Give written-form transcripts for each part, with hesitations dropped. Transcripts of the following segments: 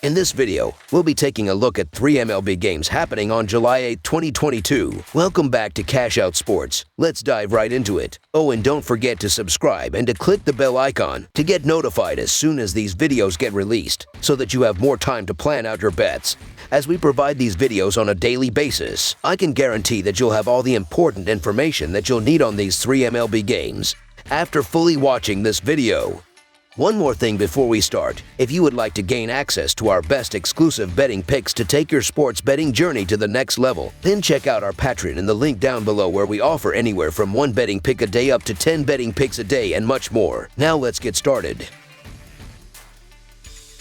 In this video, we'll be taking a look at 3 MLB games happening on July 8, 2022. Welcome back to Cash Out Sports. Let's dive right into it. Oh, and don't forget to subscribe and to click the bell icon to get notified as soon as these videos get released, so that you have more time to plan out your bets. As we provide these videos on a daily basis, I can guarantee that you'll have all the important information that you'll need on these 3 MLB games after fully watching this video. One more thing before we start. If you would like to gain access to our best exclusive betting picks to take your sports betting journey to the next level, then check out our Patreon in the link down below, where we offer anywhere from 1 betting pick a day up to 10 betting picks a day and much more. Now let's get started.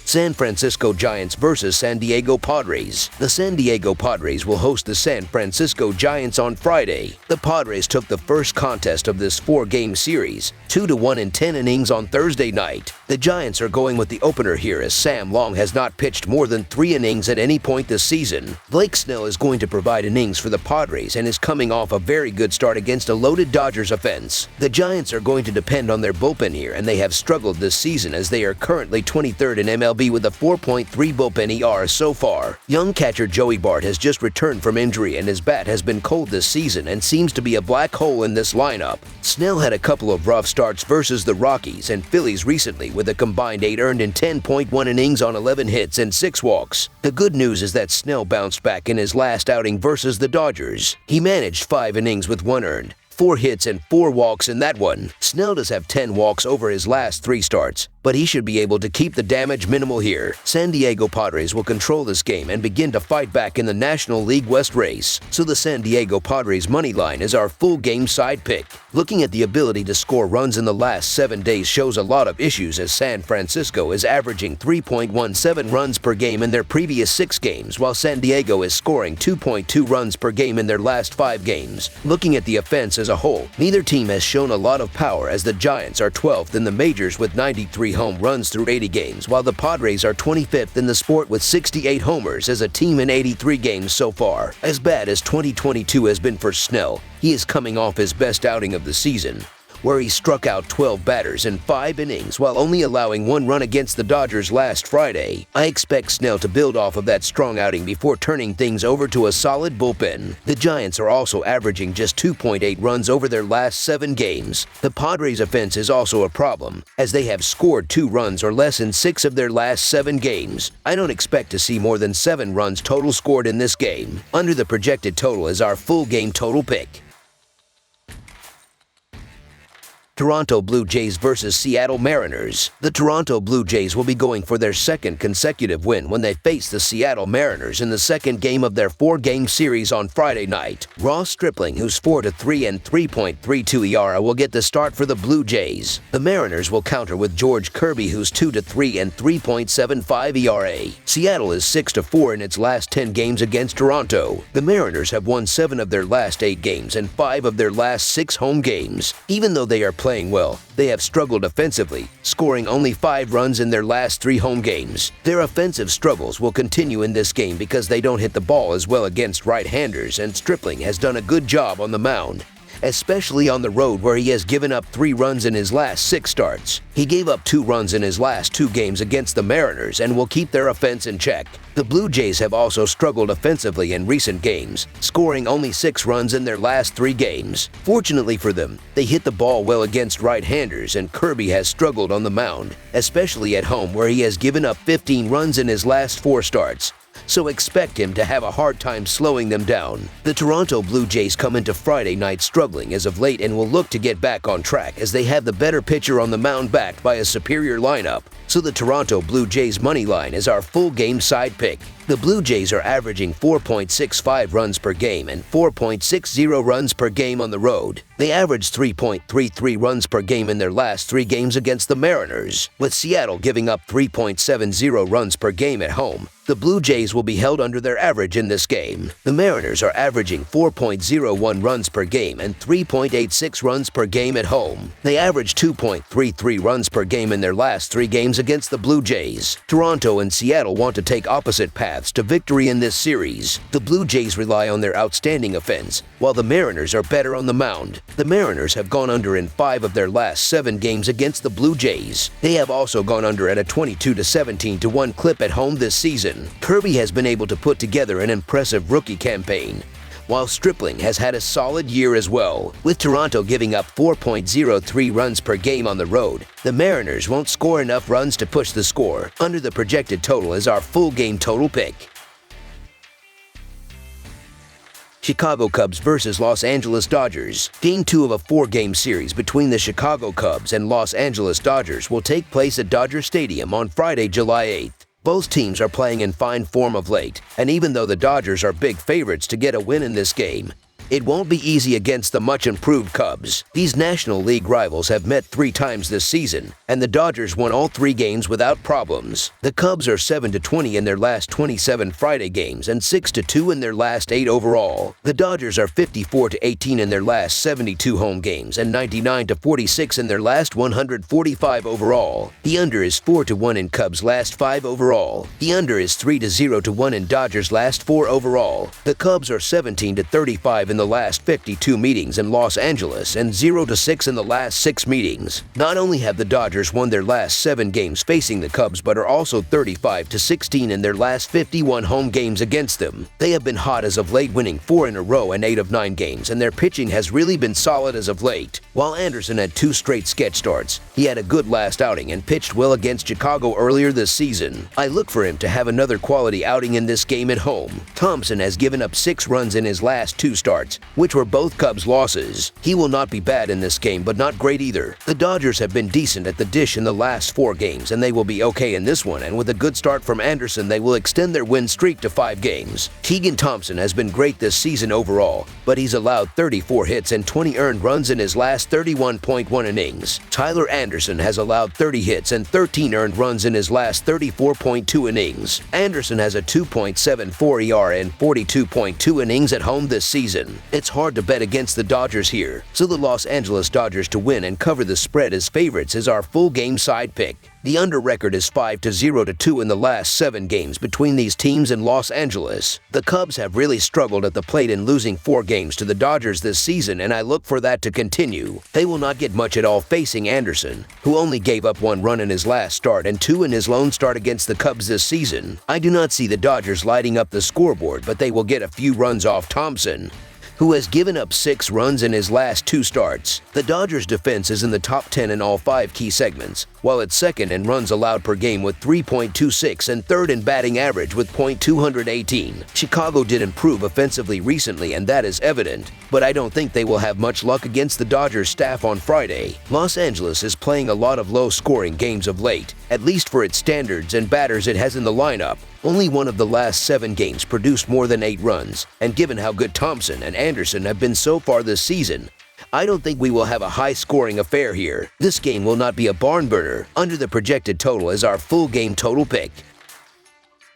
San Francisco Giants versus San Diego Padres. The San Diego Padres will host the San Francisco Giants on Friday. The Padres took the first contest of this 4-game series, 2-1 in 10 innings on Thursday night. The Giants are going with the opener here, as Sam Long has not pitched more than 3 innings at any point this season. Blake Snell is going to provide innings for the Padres and is coming off a very good start against a loaded Dodgers offense. The Giants are going to depend on their bullpen here, and they have struggled this season as they are currently 23rd in MLB with a 4.3 bullpen ER so far. Young catcher Joey Bart has just returned from injury, and his bat has been cold this season and seems to be a black hole in this lineup. Snell had a couple of rough starts versus the Rockies and Phillies recently, with a combined 8 earned in 10.1 innings on 11 hits and 6 walks. The good news is that Snell bounced back in his last outing versus the Dodgers. He managed 5 innings with 1 earned, 4 hits and 4 walks in that one. Snell does have 10 walks over his last 3 starts, but he should be able to keep the damage minimal here. San Diego Padres will control this game and begin to fight back in the National League West race, so the San Diego Padres money line is our full game side pick. Looking at the ability to score runs in the last 7 days shows a lot of issues, as San Francisco is averaging 3.17 runs per game in their previous 6 games, while San Diego is scoring 2.2 runs per game in their last 5 games. Looking at the offense as a whole, neither team has shown a lot of power, as the Giants are 12th in the majors with 93 home runs through 80 games, while the Padres are 25th in the sport with 68 homers as a team in 83 games so far. As bad as 2022 has been for Snell, he is coming off his best outing of the season, where he struck out 12 batters in 5 innings while only allowing 1 run against the Dodgers last Friday. I expect Snell to build off of that strong outing before turning things over to a solid bullpen. The Giants are also averaging just 2.8 runs over their last 7 games. The Padres' offense is also a problem, as they have scored 2 runs or less in 6 of their last 7 games. I don't expect to see more than 7 runs total scored in this game. Under the projected total is our full game total pick. Toronto Blue Jays versus Seattle Mariners. The Toronto Blue Jays will be going for their 2nd consecutive win when they face the Seattle Mariners in the 2nd game of their 4-game series on Friday night. Ross Stripling, who's 4-3 and 3.32 ERA, will get the start for the Blue Jays. The Mariners will counter with George Kirby, who's 2-3 and 3.75 ERA. Seattle is 6-4 in its last 10 games against Toronto. The Mariners have won 7 of their last 8 games and 5 of their last 6 home games. Even though they are playing well, they have struggled offensively, scoring only 5 runs in their last 3 home games. Their offensive struggles will continue in this game because they don't hit the ball as well against right-handers, and Stripling has done a good job on the mound, especially on the road, where he has given up 3 runs in his last 6 starts. He gave up 2 runs in his last 2 games against the Mariners and will keep their offense in check. The Blue Jays have also struggled offensively in recent games, scoring only 6 runs in their last 3 games. Fortunately for them, they hit the ball well against right-handers, and Kirby has struggled on the mound, especially at home, where he has given up 15 runs in his last 4 starts. So expect him to have a hard time slowing them down. The Toronto Blue Jays come into Friday night struggling as of late and will look to get back on track, as they have the better pitcher on the mound backed by a superior lineup. So the Toronto Blue Jays money line is our full game side pick. The Blue Jays are averaging 4.65 runs per game and 4.60 runs per game on the road. They averaged 3.33 runs per game in their last 3 games against the Mariners, with Seattle giving up 3.70 runs per game at home. The Blue Jays will be held under their average in this game. The Mariners are averaging 4.01 runs per game and 3.86 runs per game at home. They averaged 2.33 runs per game in their last 3 games against the Blue Jays. Toronto and Seattle want to take opposite paths to victory in this series. The Blue Jays rely on their outstanding offense, while the Mariners are better on the mound. The Mariners have gone under in 5 of their last 7 games against the Blue Jays. They have also gone under at a 22-17-1 clip at home this season. Kirby has been able to put together an impressive rookie campaign, while Stripling has had a solid year as well. With Toronto giving up 4.03 runs per game on the road, the Mariners won't score enough runs to push the score. Under the projected total is our full game total pick. Chicago Cubs versus Los Angeles Dodgers. Game 2 of a 4-game series between the Chicago Cubs and Los Angeles Dodgers will take place at Dodger Stadium on Friday, July 8th. Both teams are playing in fine form of late, and even though the Dodgers are big favorites to get a win in this game, it won't be easy against the much-improved Cubs. These National League rivals have met 3 times this season, and the Dodgers won all 3 games without problems. The Cubs are 7-20 in their last 27 Friday games and 6-2 in their last 8 overall. The Dodgers are 54-18 in their last 72 home games and 99-46 in their last 145 overall. The under is 4-1 in Cubs' last 5 overall. The under is 3-0-1 in Dodgers' last 4 overall. The Cubs are 17-35 in the last 52 meetings in Los Angeles and 0-6 in the last 6 meetings. Not only have the Dodgers won their last 7 games facing the Cubs, but are also 35-16 in their last 51 home games against them. They have been hot as of late, winning 4 in a row in 8 of 9 games, and their pitching has really been solid as of late. While Anderson had 2 straight sketch starts, he had a good last outing and pitched well against Chicago earlier this season. I look for him to have another quality outing in this game at home. Thompson has given up 6 runs in his last 2 starts, which were both Cubs losses. He will not be bad in this game, but not great either. The Dodgers have been decent at the dish in the last 4 games, and they will be okay in this one, and with a good start from Anderson, they will extend their win streak to 5 games. Keegan Thompson has been great this season overall, but he's allowed 34 hits and 20 earned runs in his last 31.1 innings. Tyler Anderson has allowed 30 hits and 13 earned runs in his last 34.2 innings. Anderson has a 2.74 ERA and 42.2 innings at home this season. It's hard to bet against the Dodgers here, so the Los Angeles Dodgers to win and cover the spread as favorites is our full game side pick. The under record is 5-0-2 in the last 7 games between these teams in Los Angeles. The Cubs have really struggled at the plate in losing 4 games to the Dodgers this season, and I look for that to continue. They will not get much at all facing Anderson, who only gave up 1 run in his last start and 2 in his lone start against the Cubs this season. I do not see the Dodgers lighting up the scoreboard, but they will get a few runs off Thompson, who has given up 6 runs in his last 2 starts. The Dodgers' defense is in the top 10 in all 5 key segments, while it's second in runs allowed per game with 3.26 and third in batting average with .218. Chicago did improve offensively recently, and that is evident, but I don't think they will have much luck against the Dodgers staff on Friday. Los Angeles is playing a lot of low-scoring games of late, at least for its standards and batters it has in the lineup. Only one of the last 7 games produced more than 8 runs, and given how good Thompson and Anderson have been so far this season, I don't think we will have a high-scoring affair here. This game will not be a barn burner. Under the projected total is our full game total pick.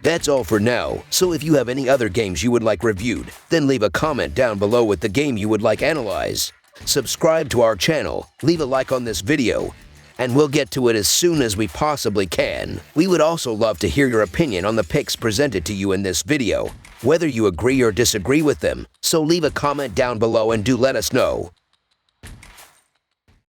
That's all for now, so if you have any other games you would like reviewed, then leave a comment down below with the game you would like analyzed. Subscribe to our channel, leave a like on this video, and we'll get to it as soon as we possibly can. We would also love to hear your opinion on the picks presented to you in this video, whether you agree or disagree with them, so leave a comment down below and do let us know.